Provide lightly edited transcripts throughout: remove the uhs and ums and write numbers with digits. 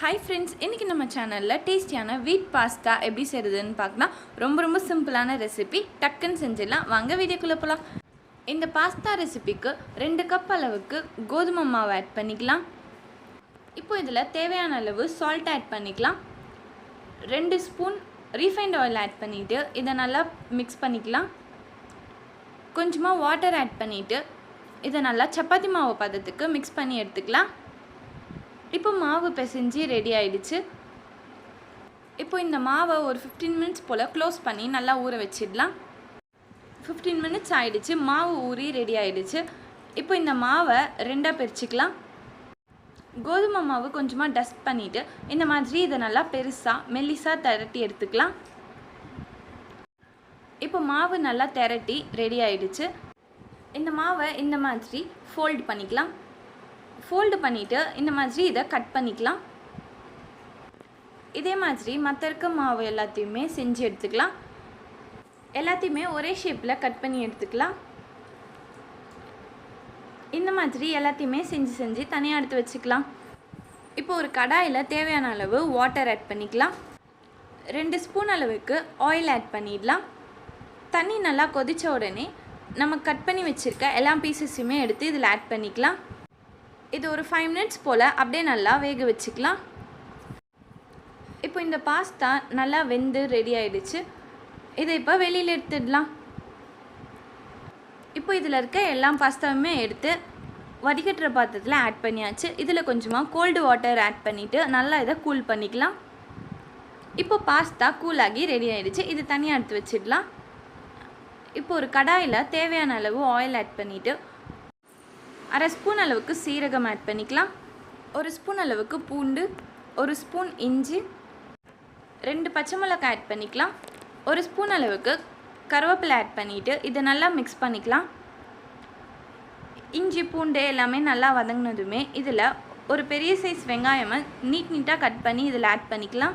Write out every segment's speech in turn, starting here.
Hi friends, இன்னைக்கு நம்ம சேனல்ல டேஸ்டியான வீட் பாஸ்தா எப்படி செய்யறதுன்னு பார்க்கலாம். ரொம்ப சிம்பிளான ரெசிபி. டக்குன்னு செஞ்சிடலாம். வாங்க வீடியோக்குள்ள போலாம். இந்த பாஸ்தா ரெசிபிக்கு 2 கப் அளவுக்கு கோதுமை மாவு ஆட் பண்ணிக்கலாம். இப்போ இதில் தேவையான அளவு சால்ட் ஆட் பண்ணிக்கலாம். 2 ஸ்பூன் ரீஃபைண்ட் ஆயில் ஆட் பண்ணிட்டு இதை நல்லா மிக்ஸ் பண்ணிக்கலாம். கொஞ்சமாக வாட்டர் ஆட் பண்ணிட்டு இதை நல்லா சப்பாத்தி மாவு பதத்துக்கு மிக்ஸ் பண்ணி எடுத்துக்கலாம். இப்போ மாவு பிசைஞ்சு ரெடி ஆயிடுச்சு. இப்போ இந்த மாவை ஒரு 15 மினிட்ஸ் போல் க்ளோஸ் பண்ணி நல்லா ஊற வச்சிடலாம். 15 மினிட்ஸ் ஆயிடுச்சு. மாவு ஊறி ரெடி ஆயிடுச்சு. இப்போ இந்த மாவை ரெண்டாக பிரிச்சுக்கலாம். கோதுமை மாவு கொஞ்சமாக டஸ்ட் பண்ணிவிட்டு இந்த மாதிரி இதை நல்லா பெருசாக மெல்லிசாக திரட்டி எடுத்துக்கலாம். இப்போ மாவு நல்லா திரட்டி ரெடி ஆயிடுச்சு. இந்த மாவை இந்த மாதிரி ஃபோல்ட் பண்ணிக்கலாம். ஃபோல்டு பண்ணிவிட்டு இந்த மாதிரி இதை கட் பண்ணிக்கலாம். இதே மாதிரி மற்ற இருக்க மாவு எல்லாத்தையுமே செஞ்சு எடுத்துக்கலாம். எல்லாத்தையுமே ஒரே ஷேப்பில் கட் பண்ணி எடுத்துக்கலாம். இந்த மாதிரி எல்லாத்தையுமே செஞ்சு தனியாக எடுத்து வச்சுக்கலாம். இப்போ ஒரு கடாயில் தேவையான அளவு வாட்டர் ஆட் பண்ணிக்கலாம். 2 ஸ்பூன் அளவுக்கு ஆயில் ஆட் பண்ணிடலாம். தண்ணி நல்லா கொதித்த உடனே நம்ம கட் பண்ணி வச்சுருக்க எல்லா பீசஸுமே எடுத்து இதில் ஆட் பண்ணிக்கலாம். இது ஒரு 5 மினிட்ஸ் போல் அப்படியே நல்லா வேக வச்சுக்கலாம். இப்போ இந்த பாஸ்தா நல்லா வெந்து ரெடி ஆயிடுச்சு. இதை இப்போ வெளியில் எடுத்துடலாம். இப்போ இதில் இருக்க எல்லா பாஸ்தாவுமே எடுத்து வடிகட்டுற பாத்திரத்தில் ஆட் பண்ணியாச்சு. இதில் கொஞ்சமாக கோல்டு வாட்டர் ஆட் பண்ணிவிட்டு நல்லா இதை கூல் பண்ணிக்கலாம். இப்போ பாஸ்தா கூலாகி ரெடி ஆயிடுச்சு. இது தனியாக எடுத்து வச்சிடலாம். இப்போ ஒரு கடாயில் தேவையான அளவு ஆயில் ஆட் பண்ணிவிட்டு 1/2 ஸ்பூன் அளவுக்கு சீரகம் ஆட் பண்ணிக்கலாம். 1 ஸ்பூன் அளவுக்கு பூண்டு, 1 ஸ்பூன் இஞ்சி, 2 பச்சை மிளகாய் ஆட் பண்ணிக்கலாம். 1 ஸ்பூன் அளவுக்கு கருவேப்பிலை ஆட் பண்ணிவிட்டு இதை நல்லா மிக்ஸ் பண்ணிக்கலாம். இஞ்சி பூண்டு எல்லாமே நல்லா வதங்கினதுமே இதில் ஒரு பெரிய சைஸ் வெங்காயமை நீட்டாக கட் பண்ணி இதில் ஆட் பண்ணிக்கலாம்.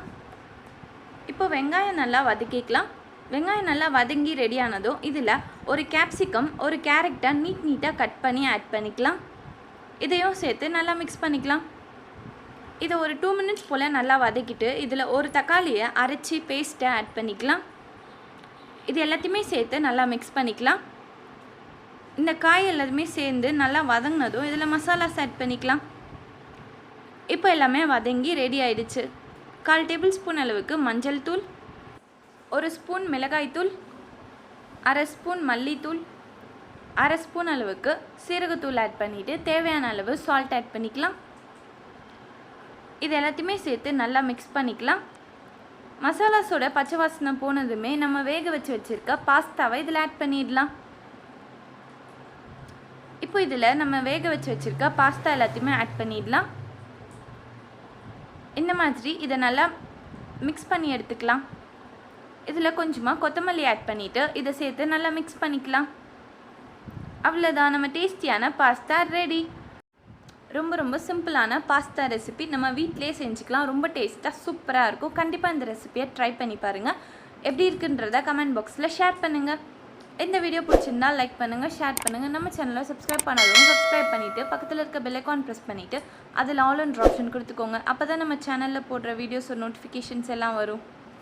இப்போ வெங்காயம் நல்லா வதக்கிக்கலாம். வெங்காயம் நல்லா வதங்கி ரெடியானதும் இதில் ஒரு கேப்சிகம், ஒரு கேரட்டை நீட்டாக கட் பண்ணி ஆட் பண்ணிக்கலாம். இதையும் சேர்த்து நல்லா மிக்ஸ் பண்ணிக்கலாம். இதை ஒரு 2 மினிட்ஸ் போல் நல்லா வதக்கிட்டு இதில் ஒரு தக்காளியை அரைச்சி பேஸ்ட்டை ஆட் பண்ணிக்கலாம். இது எல்லாத்தையுமே சேர்த்து நல்லா மிக்ஸ் பண்ணிக்கலாம். இந்த காய் எல்லாத்தையுமே சேர்ந்து நல்லா வதங்கினதும் இதில் மசாலாஸ் ஆட் பண்ணிக்கலாம். இப்போ எல்லாமே வதங்கி ரெடி ஆயிடுச்சு. 1/4 டேபிள் ஸ்பூன் அளவுக்கு மஞ்சள் தூள், 1 ஸ்பூன் மிளகாய்த்தூள், 1/2 ஸ்பூன் மல்லித்தூள், 1/2 ஸ்பூன் அளவுக்கு சீரகத்தூள் ஆட் பண்ணிவிட்டு தேவையான அளவு சால்ட் ஆட் பண்ணிக்கலாம். இது எல்லாத்தையுமே சேர்த்து நல்லா மிக்ஸ் பண்ணிக்கலாம். மசாலாஸோட பச்சை வாசனை போனதுமே நம்ம வேக வச்சுருக்க பாஸ்தாவை இதில் ஆட் பண்ணிடலாம். இப்போ இதில் நம்ம வேக வச்சுருக்க பாஸ்தா எல்லாத்தையுமே ஆட் பண்ணிடலாம். இந்த மாதிரி இதை நல்லா மிக்ஸ் பண்ணி எடுத்துக்கலாம். இதில் கொஞ்சமாக கொத்தமல்லி ஆட் பண்ணிவிட்டு இதை சேர்த்து நல்லா மிக்ஸ் பண்ணிக்கலாம். அவ்வளோதான், நம்ம டேஸ்டியான பாஸ்தா ரெடி. ரொம்ப சிம்பிளான பாஸ்தா ரெசிபி நம்ம வீட்டிலே செஞ்சுக்கலாம். ரொம்ப டேஸ்ட்டாக சூப்பராக இருக்கும். கண்டிப்பாக இந்த ரெசிபியை ட்ரை பண்ணி பாருங்கள். எப்படி இருக்குன்றத கமெண்ட் பாக்ஸில் ஷேர் பண்ணுங்கள். இந்த வீடியோ பிடிச்சிருந்தால் லைக் பண்ணுங்கள், ஷேர் பண்ணுங்கள். நம்ம சேனலை சப்ஸ்கிரைப் பண்ணாதவங்க சப்ஸ்கிரைப் பண்ணிவிட்டு பக்கத்தில் இருக்க பெல் ஐகான் ப்ரெஸ் பண்ணிவிட்டு அதில் ஆல் அண்ட் ஆப்ஷன் கொடுத்துக்கோங்க. அப்போ தான் நம்ம சேனலில் போடுற வீடியோஸ் நோட்டிஃபிகேஷன்ஸ் எல்லாம் வரும்.